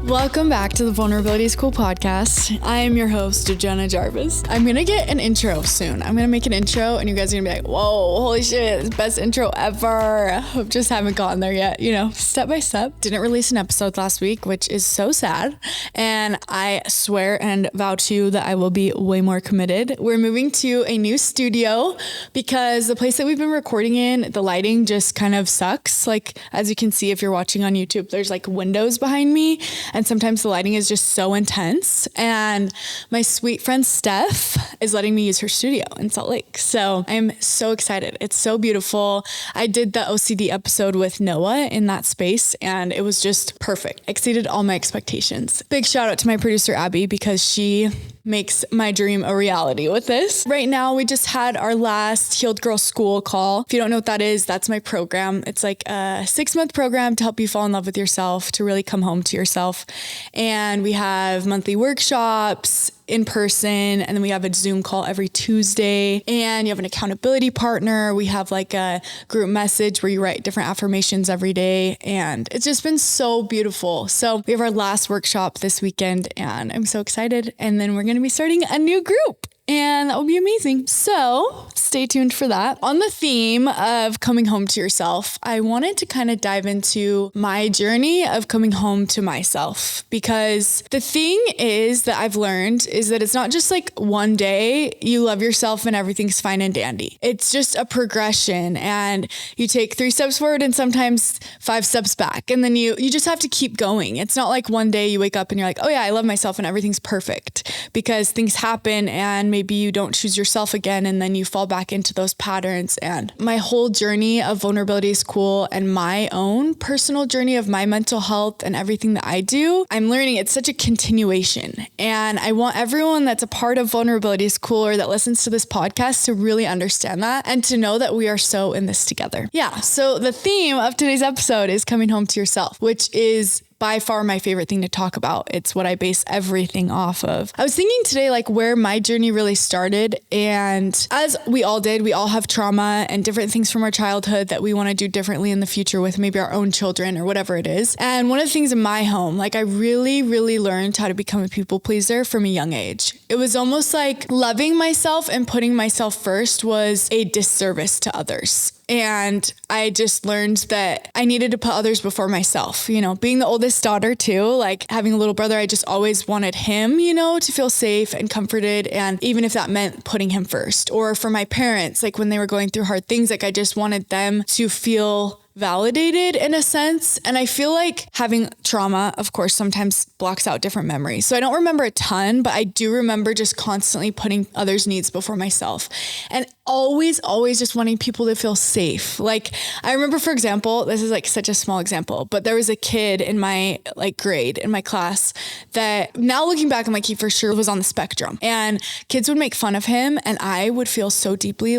Welcome back to the Vulnerability School podcast. I am your host, Jenna Jarvis. I'm going to get an intro soon. I'm going to make an intro and you guys are going to be like, whoa, holy shit, it's the best intro ever. I just haven't gotten there yet, step by step. Didn't release an episode last week, which is so sad. And I swear and vow to you that I will be way more committed. We're moving to a new studio because the place that we've been recording in, the lighting just kind of sucks. Like, as you can see, if you're watching on YouTube, there's like windows behind me. And sometimes the lighting is just so intense. And my sweet friend Steph is letting me use her studio in Salt Lake. So I'm so excited. It's so beautiful. I did the OCD episode with Noah in that space and it was just perfect. Exceeded all my expectations. Big shout out to my producer Abby because she makes my dream a reality with this. Right now, we just had our last Healed Girl School call. If you don't know what that is, that's my program. It's like a 6-month program to help you fall in love with yourself, to really come home to yourself. And we have monthly workshops in person, and then we have a Zoom call every Tuesday, and you have an accountability partner. We have like a group message where you write different affirmations every day, and it's just been so beautiful. So we have our last workshop this weekend, and I'm so excited. And then we're going to be starting a new group. And that will be amazing. So stay tuned for that. On the theme of coming home to yourself, I wanted to kind of dive into my journey of coming home to myself, because the thing is that I've learned is that it's not just like one day you love yourself and everything's fine and dandy. It's just a progression, and you take 3 steps forward and sometimes 5 steps back. And then you just have to keep going. It's not like one day you wake up and you're like, oh yeah, I love myself and everything's perfect, because things happen and maybe you don't choose yourself again, and then you fall back into those patterns. And my whole journey of Vulnerability School and my own personal journey of my mental health and everything that I do, I'm learning it's such a continuation. And I want everyone that's a part of Vulnerability School or that listens to this podcast to really understand that and to know that we are so in this together. Yeah. So the theme of today's episode is coming home to yourself, which is by far my favorite thing to talk about. It's what I base everything off of. I was thinking today, like where my journey really started. And as we all did, we all have trauma and different things from our childhood that we want to do differently in the future with maybe our own children or whatever it is. And one of the things in my home, like I really learned how to become a people pleaser from a young age. It was almost like loving myself and putting myself first was a disservice to others. And I just learned that I needed to put others before myself, being the oldest daughter too, like having a little brother, I just always wanted him, to feel safe and comforted. And even if that meant putting him first, or for my parents, like when they were going through hard things, like I just wanted them to feel validated in a sense. And I feel like having trauma, of course, sometimes blocks out different memories. So I don't remember a ton, but I do remember just constantly putting others' needs before myself and always just wanting people to feel safe. Like I remember, for example, this is like such a small example, but there was a kid in my grade in my class that now looking back, I'm like, he for sure was on the spectrum, and kids would make fun of him. And I would feel so deeply,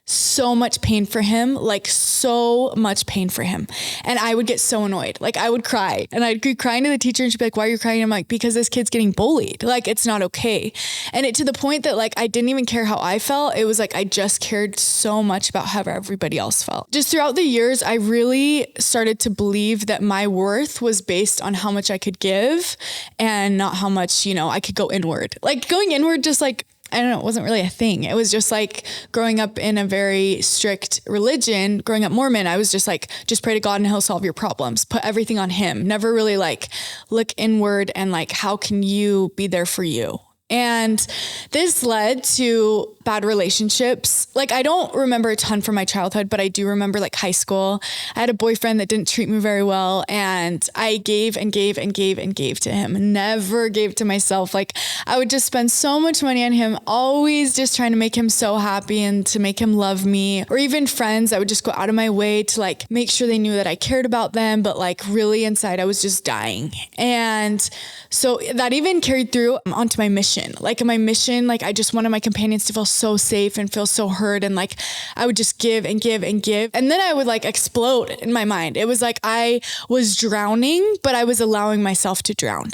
so much pain for him, And I would get so annoyed. Like I would cry and I'd be crying to the teacher and she'd be like, why are you crying? I'm like, because this kid's getting bullied. Like, it's not okay. And it to the point that I didn't even care how I felt. It was like, I just cared so much about how everybody else felt. Just throughout the years, I really started to believe that my worth was based on how much I could give and not how much, I could go inward. Like going inward, just I don't know, it wasn't really a thing. It was just like growing up in a very strict religion, growing up Mormon, I was just just pray to God and he'll solve your problems. Put everything on him. Never really look inward and how can you be there for you? And this led to bad relationships. I don't remember a ton from my childhood, but I do remember high school. I had a boyfriend that didn't treat me very well, and I gave and gave to him. Never gave to myself. I would just spend so much money on him, always just trying to make him so happy and to make him love me. Or even friends, I would just go out of my way to make sure they knew that I cared about them, but really inside I was just dying. And so that even carried through onto my mission. In my mission, I just wanted my companions to feel so safe and feel so heard. And I would just give and give and give. And then I would explode in my mind. It was I was drowning, but I was allowing myself to drown.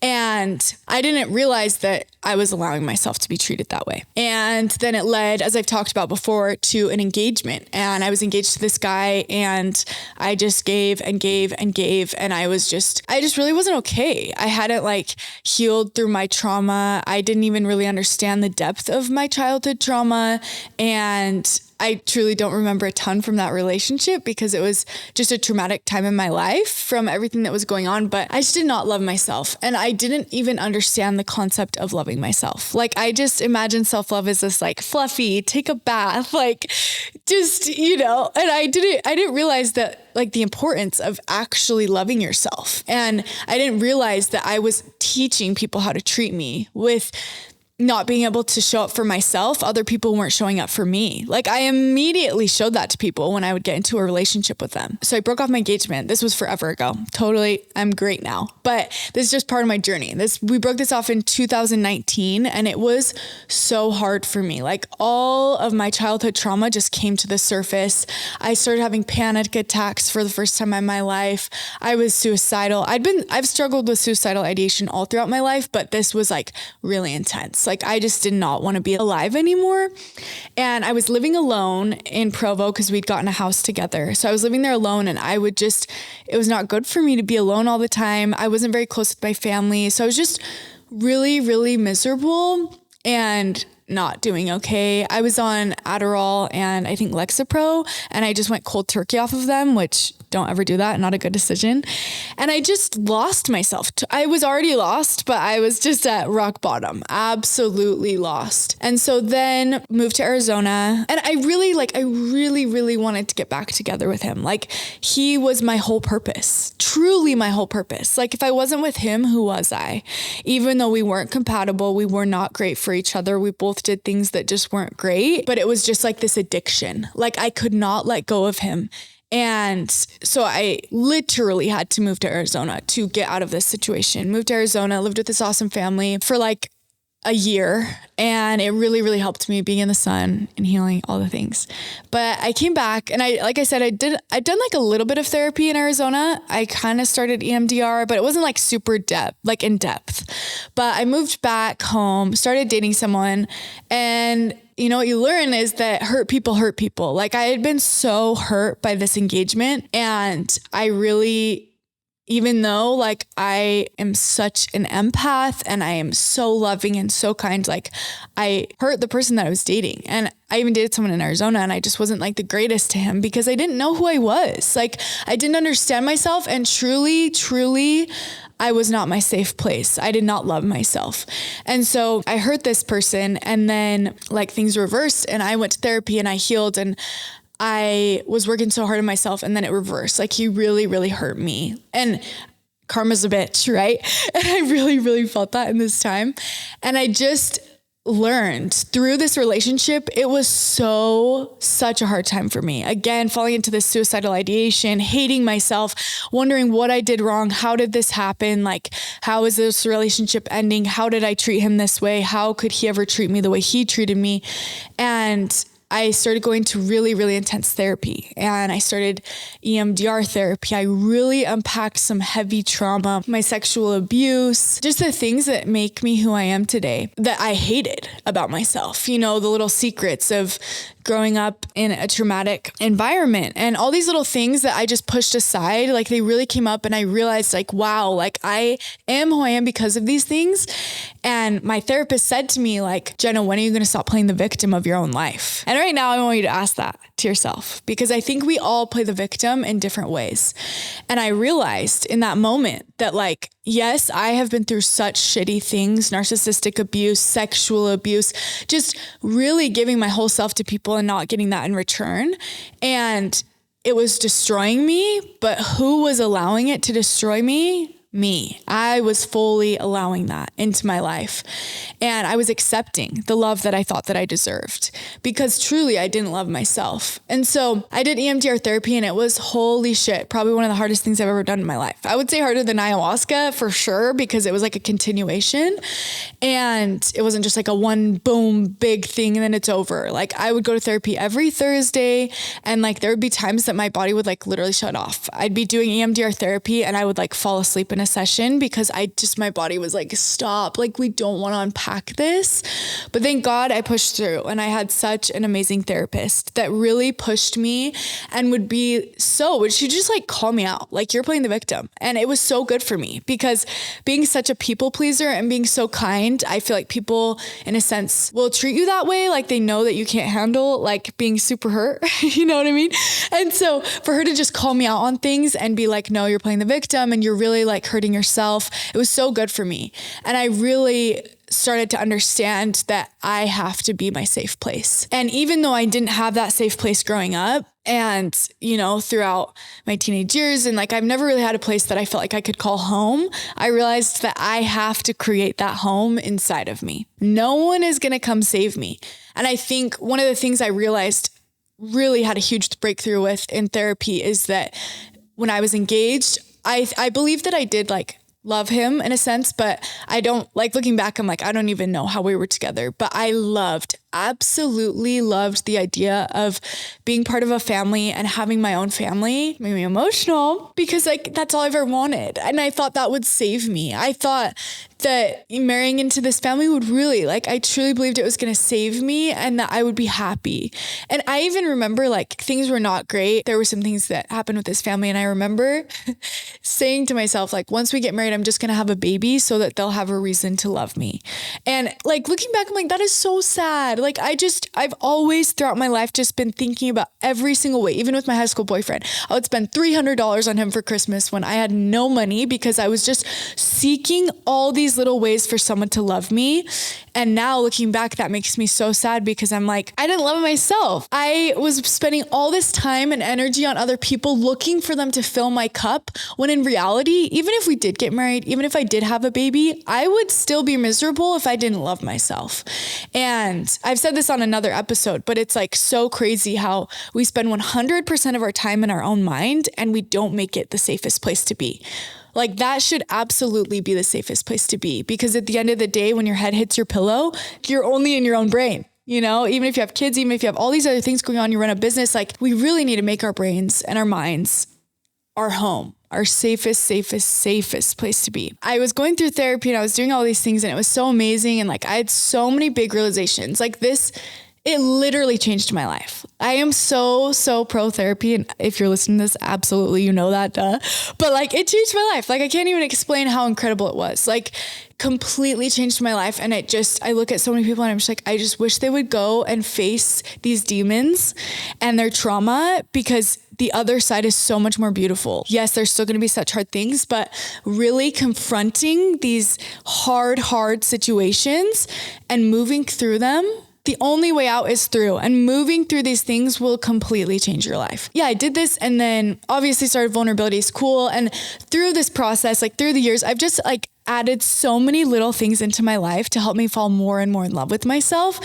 And I didn't realize that I was allowing myself to be treated that way. And then it led, as I've talked about before, to an engagement. And I was engaged to this guy, and I just gave and gave and gave. And I just really wasn't okay. I hadn't like healed through my trauma. I didn't even really understand the depth of my childhood trauma. And I truly don't remember a ton from that relationship because it was just a traumatic time in my life from everything that was going on. But I just did not love myself. And I didn't even understand the concept of loving myself. Like, I just imagined self-love as this like fluffy, take a bath, like just, and I didn't realize that like the importance of actually loving yourself. And I didn't realize that I was teaching people how to treat me with not being able to show up for myself. Other people weren't showing up for me. Like, I immediately showed that to people when I would get into a relationship with them. So I broke off my engagement. This was forever ago. Totally. I'm great now, but this is just part of my journey. We broke this off in 2019, and it was so hard for me. Like, all of my childhood trauma just came to the surface. I started having panic attacks for the first time in my life. I was suicidal. I've struggled with suicidal ideation all throughout my life, but this was like really intense. Like, I just did not want to be alive anymore. And I was living alone in Provo because we'd gotten a house together. So I was living there alone, and it was not good for me to be alone all the time. I wasn't very close with my family. So I was just really, really miserable and not doing okay. I was on Adderall and I think Lexapro, and I just went cold turkey off of them, which don't ever do that. Not a good decision. And I just lost myself. I was already lost, but I was just at rock bottom, absolutely lost. And so then moved to Arizona, and I really wanted to get back together with him. Like, he was my whole purpose, truly my whole purpose. Like, if I wasn't with him, who was I? Even though we weren't compatible, we were not great for each other. We both did things that just weren't great, but it was just like this addiction. Like, I could not let go of him. And so I literally had to move to Arizona to get out of this situation. Moved to Arizona, lived with this awesome family for like a year, and it really, really helped me being in the sun and healing, all the things. But I came back, and I'd done like a little bit of therapy in Arizona. I kind of started EMDR, but it wasn't like super in depth. But I moved back home, started dating someone, and what you learn is that hurt people hurt people. Like, I had been so hurt by this engagement, and I really, even though like I am such an empath and I am so loving and so kind, like, I hurt the person that I was dating. And I even dated someone in Arizona, and I just wasn't like the greatest to him because I didn't know who I was. Like, I didn't understand myself, and truly, I was not my safe place. I did not love myself. And so I hurt this person, and then like things reversed, and I went to therapy and I healed, and I was working so hard on myself, and then it reversed. Like, he really, really hurt me, and karma's a bitch, right? And I really, really felt that in this time. And I just learned through this relationship, it was such a hard time for me. Again, falling into this suicidal ideation, hating myself, wondering what I did wrong. How did this happen? Like, how is this relationship ending? How did I treat him this way? How could he ever treat me the way he treated me? And I started going to really, really intense therapy, and I started EMDR therapy. I really unpacked some heavy trauma, my sexual abuse, just the things that make me who I am today that I hated about myself. The little secrets of growing up in a traumatic environment and all these little things that I just pushed aside. Like, they really came up, and I realized like, wow, like, I am who I am because of these things. And my therapist said to me, like, Jenna, when are you going to stop playing the victim of your own life? And right now I want you to ask that to yourself, because I think we all play the victim in different ways. And I realized in that moment that, like, yes, I have been through such shitty things, narcissistic abuse, sexual abuse, just really giving my whole self to people and not getting that in return. And it was destroying me, but who was allowing it to destroy me? Me. I was fully allowing that into my life, and I was accepting the love that I thought that I deserved, because truly I didn't love myself. And so I did EMDR therapy, and it was, holy shit, probably one of the hardest things I've ever done in my life. I would say harder than ayahuasca for sure, because it was like a continuation, and it wasn't just like a one boom big thing and then it's over. Like, I would go to therapy every Thursday, and like there would be times that my body would like literally shut off. I'd be doing EMDR therapy and I would like fall asleep in a a session because my body was like, stop, like we don't want to unpack this. But thank God I pushed through, and I had such an amazing therapist that really pushed me and would she just like call me out, like you're playing the victim. And it was so good for me because being such a people pleaser and being so kind, I feel like people in a sense will treat you that way. Like they know that you can't handle like being super hurt, you know what I mean? And so for her to just call me out on things and be like, no, you're playing the victim and you're really like hurting yourself. It was so good for me. And I really started to understand that I have to be my safe place. And even though I didn't have that safe place growing up and, you know, throughout my teenage years, and like I've never really had a place that I felt like I could call home, I realized that I have to create that home inside of me. No one is going to come save me. And I think one of the things I realized really had a huge breakthrough with in therapy is that when I was engaged, I believe that I did like love him in a sense, but I don't like looking back. I'm like, I don't even know how we were together, but I absolutely loved the idea of being part of a family and having my own family. Made me emotional because like that's all I've ever wanted. And I thought that would save me. I thought that marrying into this family would really, like, I truly believed it was going to save me and that I would be happy. And I even remember like things were not great. There were some things that happened with this family. And I remember saying to myself, like, once we get married, I'm just going to have a baby so that they'll have a reason to love me. And like looking back, I'm like, that is so sad. Like I've always throughout my life just been thinking about every single way, even with my high school boyfriend. I would spend $300 on him for Christmas when I had no money because I was just seeking all these little ways for someone to love me. And now looking back, that makes me so sad because I'm like, I didn't love myself. I was spending all this time and energy on other people looking for them to fill my cup, when in reality, even if we did get married, even if I did have a baby, I would still be miserable if I didn't love myself. And I've said this on another episode, but it's like so crazy how we spend 100% of our time in our own mind and we don't make it the safest place to be. Like that should absolutely be the safest place to be, because at the end of the day, when your head hits your pillow, you're only in your own brain. You know, even if you have kids, even if you have all these other things going on, you run a business, like we really need to make our brains and our minds our home, our safest place to be. I was going through therapy and I was doing all these things and it was so amazing. And like, I had so many big realizations like this. It literally changed my life. I am so pro therapy. And if you're listening to this, absolutely, you know that, duh. But like, it changed my life. Like, I can't even explain how incredible it was. Like, completely changed my life. And I look at so many people and I'm just like, I just wish they would go and face these demons and their trauma, because the other side is so much more beautiful. Yes, there's still going to be such hard things, but really confronting these hard situations and moving through them, the only way out is through, and moving through these things will completely change your life. Yeah, I did this and then obviously started vulnerability is cool. And through this process, like through the years, I've just like added so many little things into my life to help me fall more and more in love with myself.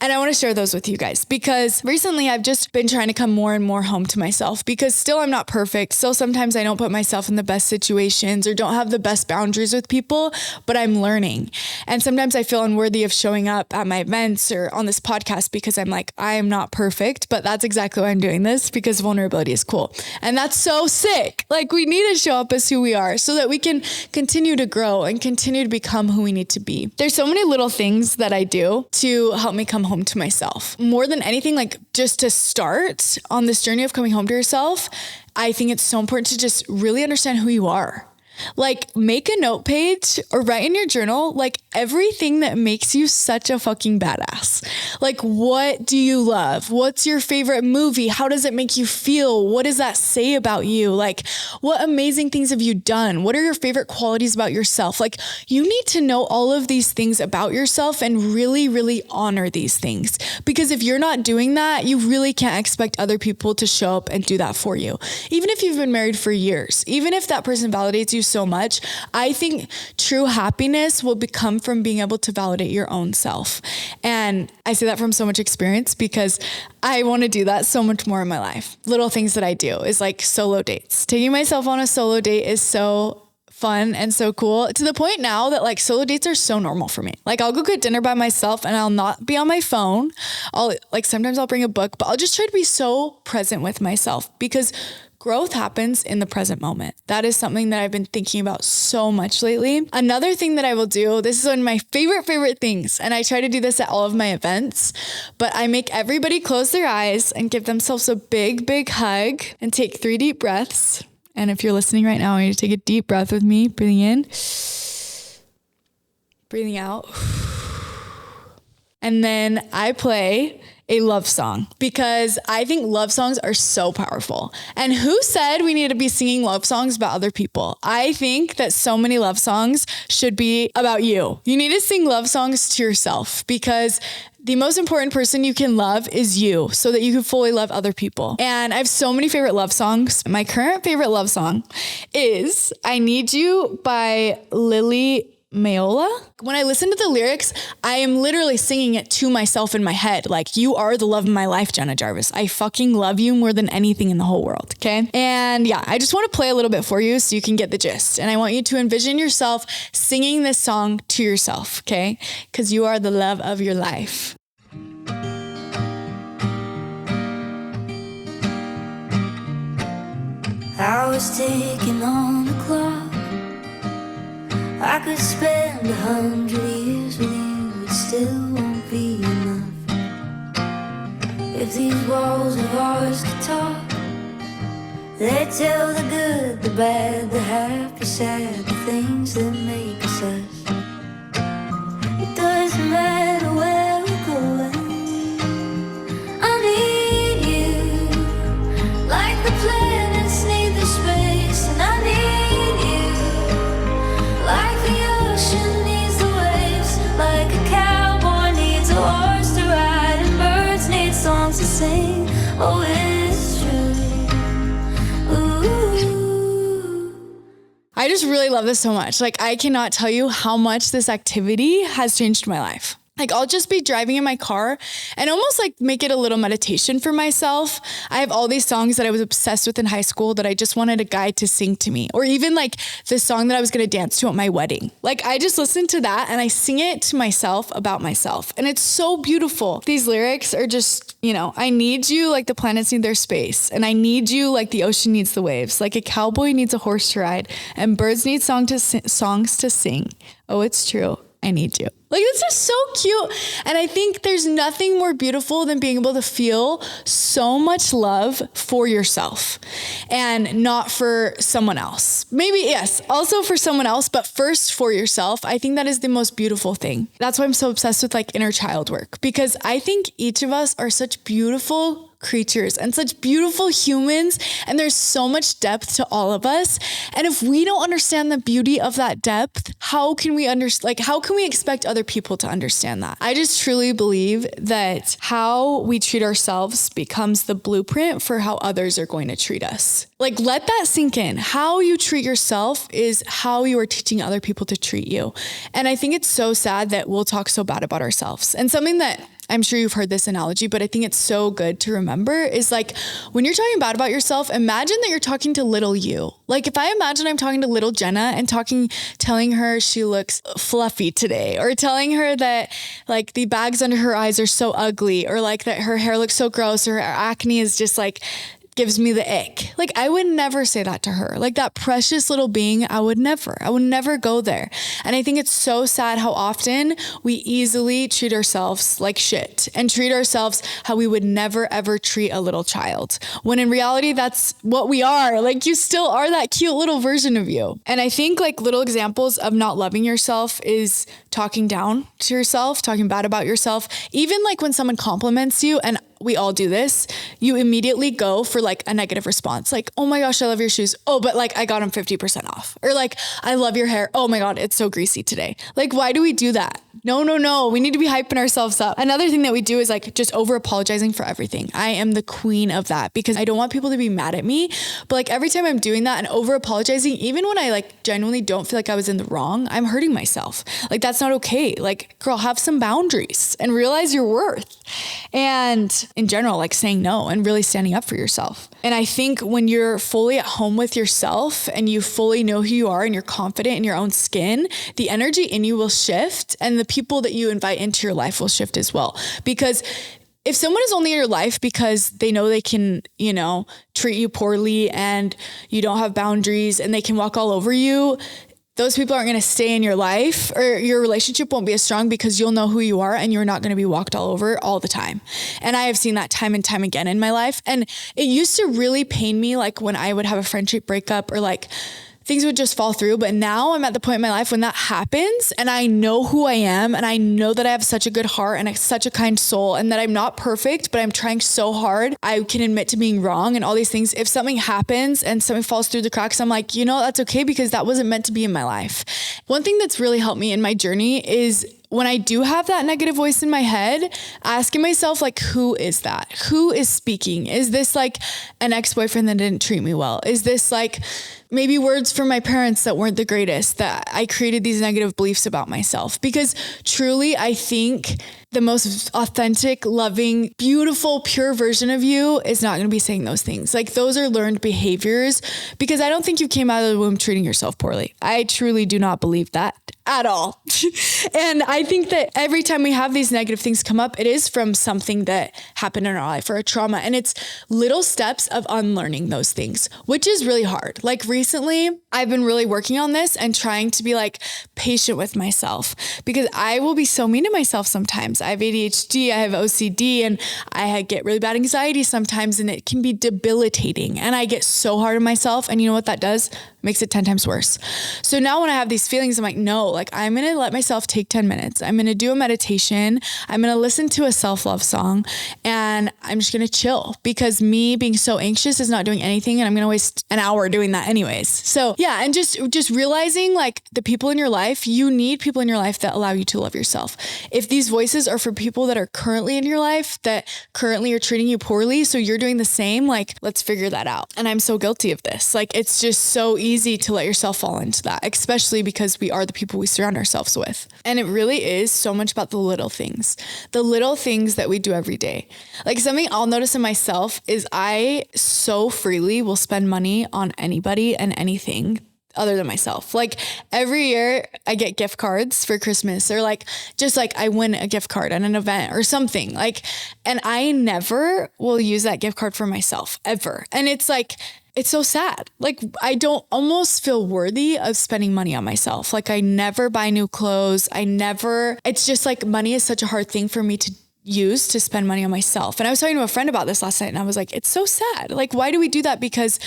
And I want to share those with you guys because recently I've just been trying to come more and more home to myself, because still I'm not perfect. Still sometimes I don't put myself in the best situations or don't have the best boundaries with people, but I'm learning. And sometimes I feel unworthy of showing up at my events or on this podcast because I'm like, I am not perfect, but that's exactly why I'm doing this, because vulnerability is cool. And that's so sick. Like we need to show up as who we are so that we can continue to grow and continue to become who we need to be. There's so many little things that I do to help me come home to myself. More than anything, like just to start on this journey of coming home to yourself, I think it's so important to just really understand who you are. Like make a note page or write in your journal, like everything that makes you such a fucking badass. Like, what do you love? What's your favorite movie? How does it make you feel? What does that say about you? Like, what amazing things have you done? What are your favorite qualities about yourself? Like, you need to know all of these things about yourself and really honor these things. Because if you're not doing that, you really can't expect other people to show up and do that for you. Even if you've been married for years, even if that person validates you so much, I think true happiness will come from being able to validate your own self. And I say that from so much experience because I want to do that so much more in my life. Little things that I do is like solo dates. Taking myself on a solo date is so fun and so cool, to the point now that like solo dates are so normal for me. Like I'll go get dinner by myself and I'll not be on my phone. Sometimes I'll bring a book, but I'll just try to be so present with myself, because Growth happens in the present moment. That is something that I've been thinking about so much lately. Another thing that I will do, this is one of my favorite things, and I try to do this at all of my events, but I make everybody close their eyes and give themselves a big hug and take 3 deep breaths. And if you're listening right now, I want you to take a deep breath with me, breathing in, breathing out. And then I play a love song because I think love songs are so powerful. And who said we need to be singing love songs about other people? I think that so many love songs should be about you. You need to sing love songs to yourself because the most important person you can love is you so that you can fully love other people. And I have so many favorite love songs. My current favorite love song is I Need You by Lily Mayola. When I listen to the lyrics, I am literally singing it to myself in my head. Like, you are the love of my life, Jenna Jarvis. I fucking love you more than anything in the whole world. Okay. And yeah, I just want to play a little bit for you so you can get the gist. And I want you to envision yourself singing this song to yourself. Okay. Because you are the love of your life. I was ticking on the clock. I could spend 100 years with you, it still won't be enough. If these walls of ours could talk, they'd tell the good, the bad, the happy, sad, the things that make us us. It doesn't matter where we're going, I need you, like the planets need the space, and I need you. Like the ocean needs the waves, like a cowboy needs a horse to ride, and birds need songs to sing. Oh, it's true. Ooh. I just really love this so much. Like, I cannot tell you how much this activity has changed my life. Like, I'll just be driving in my car and almost like make it a little meditation for myself. I have all these songs that I was obsessed with in high school that I just wanted a guy to sing to me, or even like the song that I was going to dance to at my wedding. Like, I just listen to that and I sing it to myself about myself. And it's so beautiful. These lyrics are just, you know, I need you like the planets need their space, and I need you like the ocean needs the waves, like a cowboy needs a horse to ride, and birds need songs to sing. Oh, it's true. I need you. Like, it's just so cute. And I think there's nothing more beautiful than being able to feel so much love for yourself and not for someone else. Maybe, yes, also for someone else, but first for yourself. I think that is the most beautiful thing. That's why I'm so obsessed with like inner child work, because I think each of us are such beautiful creatures and such beautiful humans, and there's so much depth to all of us. And if we don't understand the beauty of that depth, how can we expect other people to understand that? I just truly believe that how we treat ourselves becomes the blueprint for how others are going to treat us. Like, let that sink in. How you treat yourself is how you are teaching other people to treat you. And I think it's so sad that we'll talk so bad about ourselves. And something that I'm sure you've heard this analogy, but I think it's so good to remember is like, when you're talking bad about yourself, imagine that you're talking to little you. Like, if I imagine I'm talking to little Jenna and telling her she looks fluffy today, or telling her that like the bags under her eyes are so ugly, or like that her hair looks so gross, or her acne is just like gives me the ick. Like, I would never say that to her. Like, that precious little being, I would never go there. And I think it's so sad how often we easily treat ourselves like shit and treat ourselves how we would never ever treat a little child. When in reality, that's what we are. Like, you still are that cute little version of you. And I think like little examples of not loving yourself is talking down to yourself, talking bad about yourself. Even like when someone compliments you, and we all do this, you immediately go for like a negative response. Like, oh my gosh, I love your shoes. Oh, but like I got them 50% off. Or like, I love your hair. Oh my God, it's so greasy today. Like, why do we do that? No. We need to be hyping ourselves up. Another thing that we do is like just over apologizing for everything. I am the queen of that because I don't want people to be mad at me. But like every time I'm doing that and over apologizing, even when I like genuinely don't feel like I was in the wrong, I'm hurting myself. Like, that's not okay. Like, girl, have some boundaries and realize your worth. And in general, like saying no and really standing up for yourself. And I think when you're fully at home with yourself and you fully know who you are and you're confident in your own skin, the energy in you will shift and the people that you invite into your life will shift as well. Because if someone is only in your life because they know they can, treat you poorly and you don't have boundaries and they can walk all over you, those people aren't going to stay in your life, or your relationship won't be as strong because you'll know who you are and you're not going to be walked all over all the time. And I have seen that time and time again in my life. And it used to really pain me, like when I would have a friendship breakup or like things would just fall through. But now I'm at the point in my life when that happens and I know who I am and I know that I have such a good heart and such a kind soul and that I'm not perfect, but I'm trying so hard. I can admit to being wrong and all these things. If something happens and something falls through the cracks, I'm like, that's okay because that wasn't meant to be in my life. One thing that's really helped me in my journey is when I do have that negative voice in my head, asking myself, like, who is that? Who is speaking? Is this like an ex-boyfriend that didn't treat me well? Is this like maybe words from my parents that weren't the greatest, that I created these negative beliefs about myself? Because truly, I think the most authentic, loving, beautiful, pure version of you is not going to be saying those things. Like those are learned behaviors, because I don't think you came out of the womb treating yourself poorly. I truly do not believe that at all. And I think that every time we have these negative things come up, it is from something that happened in our life or a trauma. And it's little steps of unlearning those things, which is really hard. Like recently, I've been really working on this and trying to be like patient with myself, because I will be so mean to myself sometimes. I have ADHD, I have OCD, and I get really bad anxiety sometimes, and it can be debilitating. And I get so hard on myself. And you know what that does? Makes it 10 times worse. So now when I have these feelings, I'm like, no, like I'm going to let myself take 10 minutes. I'm going to do a meditation. I'm going to listen to a self-love song, and I'm just going to chill, because me being so anxious is not doing anything. And I'm going to waste an hour doing that anyways. So yeah. And just realizing like the people in your life, you need people in your life that allow you to love yourself. If these voices are for people that are currently in your life, that currently are treating you poorly, so you're doing the same, like, let's figure that out. And I'm so guilty of this. Like, it's just so easy to let yourself fall into that, especially because we are the people we surround ourselves with. And it really is so much about the little things that we do every day. Like something I'll notice in myself is I so freely will spend money on anybody and anything other than myself. Like every year I get gift cards for Christmas, or like, just like I win a gift card at an event or something, like, and I never will use that gift card for myself ever. And it's like, it's so sad. Like I don't almost feel worthy of spending money on myself. Like I never buy new clothes. It's just like money is such a hard thing for me to use to spend money on myself. And I was talking to a friend about this last night, and I was like, it's so sad. Like, why do we do that? Because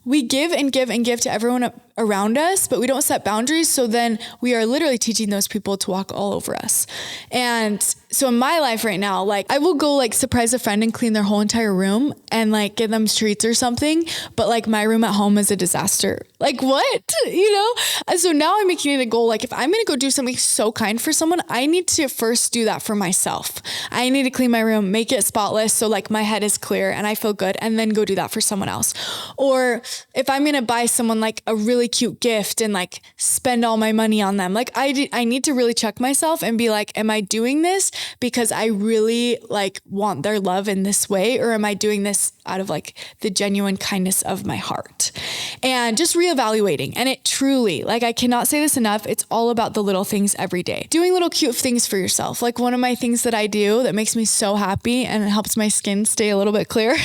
we give and give and give to everyone around us, but we don't set boundaries. So then we are literally teaching those people to walk all over us. And so in my life right now, like I will go like surprise a friend and clean their whole entire room and like give them treats or something. But like my room at home is a disaster. Like what, And so now I'm making it a goal. Like if I'm going to go do something so kind for someone, I need to first do that for myself. I need to clean my room, make it spotless. So like my head is clear and I feel good, and then go do that for someone else. Or if I'm going to buy someone like a really cute gift and like spend all my money on them, like I need to really check myself and be like, am I doing this because I really like want their love in this way? Or am I doing this out of like the genuine kindness of my heart? And just reevaluating. And it truly, like, I cannot say this enough. It's all about the little things every day. Doing little cute things for yourself. Like one of my things that I do that makes me so happy and it helps my skin stay a little bit clear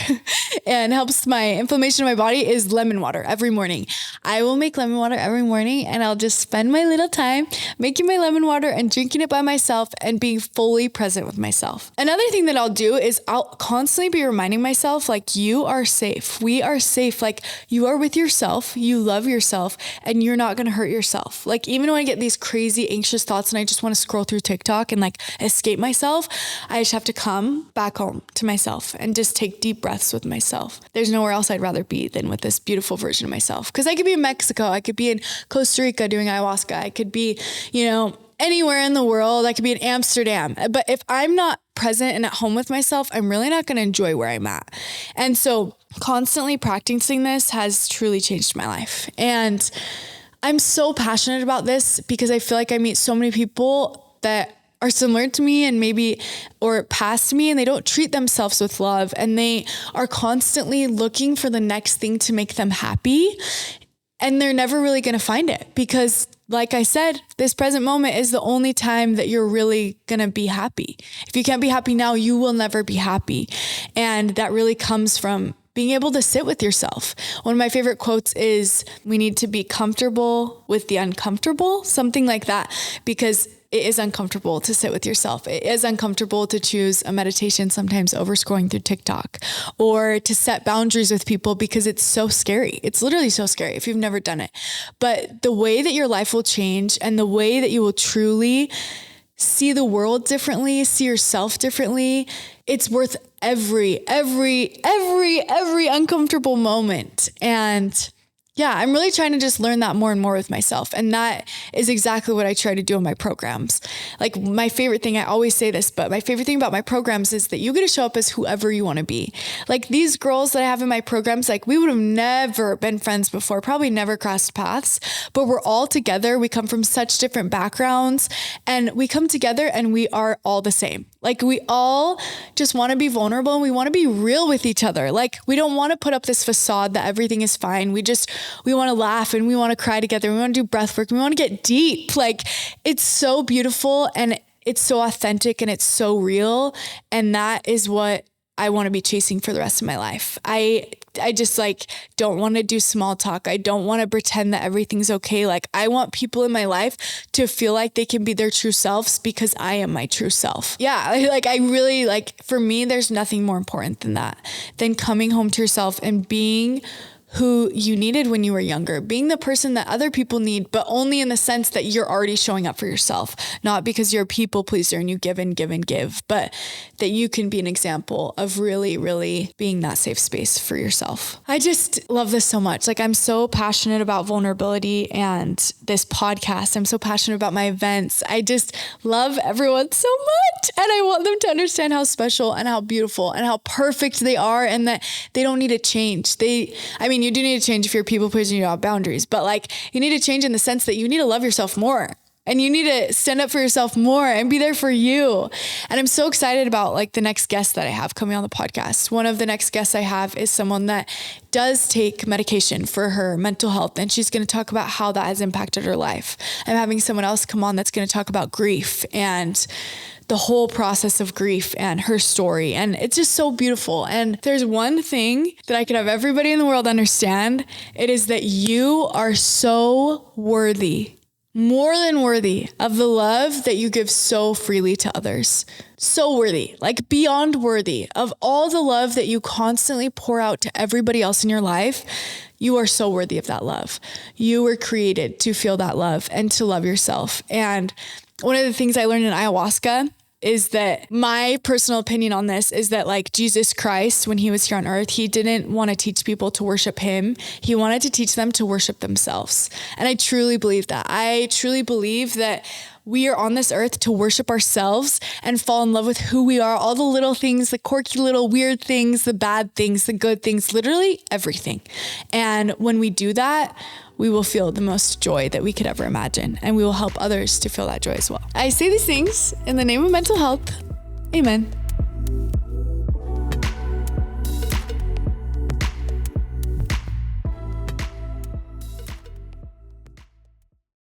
and helps my inflammation in my body is lemon water every morning. I will make lemon water every morning, and I'll just spend my little time making my lemon water and drinking it by myself and being fully present with myself. Another thing that I'll do is I'll constantly be reminding myself, like, you are safe. We are safe. Like, you are with yourself. You love yourself, and you're not going to hurt yourself. Like, even when I get these crazy anxious thoughts and I just want to scroll through TikTok and like escape myself, I just have to come back home to myself and just take deep breaths with myself. There's nowhere else I'd rather be than with this beautiful version of myself. Because I could be in Mexico. I could be in Costa Rica doing ayahuasca. I could be, anywhere in the world. I could be in Amsterdam. But if I'm not present and at home with myself, I'm really not going to enjoy where I'm at. And so constantly practicing this has truly changed my life. And I'm so passionate about this because I feel like I meet so many people that are similar to me and maybe, or past me, and they don't treat themselves with love, and they are constantly looking for the next thing to make them happy. And they're never really going to find it because, like I said, this present moment is the only time that you're really going to be happy. If you can't be happy now, you will never be happy. And that really comes from being able to sit with yourself. One of my favorite quotes is, we need to be comfortable with the uncomfortable, something like that, because it is uncomfortable to sit with yourself. It is uncomfortable to choose a meditation sometimes over scrolling through TikTok, or to set boundaries with people because it's so scary. It's literally so scary if you've never done it. But the way that your life will change and the way that you will truly see the world differently, see yourself differently, it's worth every uncomfortable moment. And yeah, I'm really trying to just learn that more and more with myself. And that is exactly what I try to do in my programs. Like, my favorite thing, I always say this, but my favorite thing about my programs is that you get to show up as whoever you want to be. Like, these girls that I have in my programs, like, we would have never been friends before, probably never crossed paths, but we're all together. We come from such different backgrounds, and we come together and we are all the same. Like, we all just want to be vulnerable and we want to be real with each other. Like, we don't want to put up this facade that everything is fine. We want to laugh and we want to cry together. We want to do breath work. We want to get deep. Like, it's so beautiful and it's so authentic and it's so real. And that is what I want to be chasing for the rest of my life. I just like don't want to do small talk. I don't want to pretend that everything's okay. Like, I want people in my life to feel like they can be their true selves because I am my true self. Yeah. Like, I really, like, for me, there's nothing more important than that, than coming home to yourself and being who you needed when you were younger, being the person that other people need, but only in the sense that you're already showing up for yourself, not because you're a people pleaser and you give and give and give, but that you can be an example of really, really being that safe space for yourself. I just love this so much. Like, I'm so passionate about vulnerability and this podcast. I'm so passionate about my events. I just love everyone so much. And I want them to understand how special and how beautiful and how perfect they are, and that they don't need to change. You do need to change if you're people pleasing, you have boundaries, but like, you need to change in the sense that you need to love yourself more and you need to stand up for yourself more and be there for you. And I'm so excited about like the next guest that I have coming on the podcast. One of the next guests I have is someone that does take medication for her mental health, and she's going to talk about how that has impacted her life. I'm having someone else come on that's going to talk about grief and the whole process of grief and her story. And it's just so beautiful. And there's one thing that I could have everybody in the world understand. It is that you are so worthy, more than worthy, of the love that you give so freely to others. So worthy, like beyond worthy of all the love that you constantly pour out to everybody else in your life. You are so worthy of that love. You were created to feel that love and to love yourself. And one of the things I learned in ayahuasca is that my personal opinion on this is that, like, Jesus Christ, when he was here on earth, he didn't want to teach people to worship him. He wanted to teach them to worship themselves. And I truly believe that. I truly believe that we are on this earth to worship ourselves and fall in love with who we are, all the little things, the quirky little weird things, the bad things, the good things, literally everything. And when we do that, we will feel the most joy that we could ever imagine, and we will help others to feel that joy as well. I say these things in the name of mental health. Amen.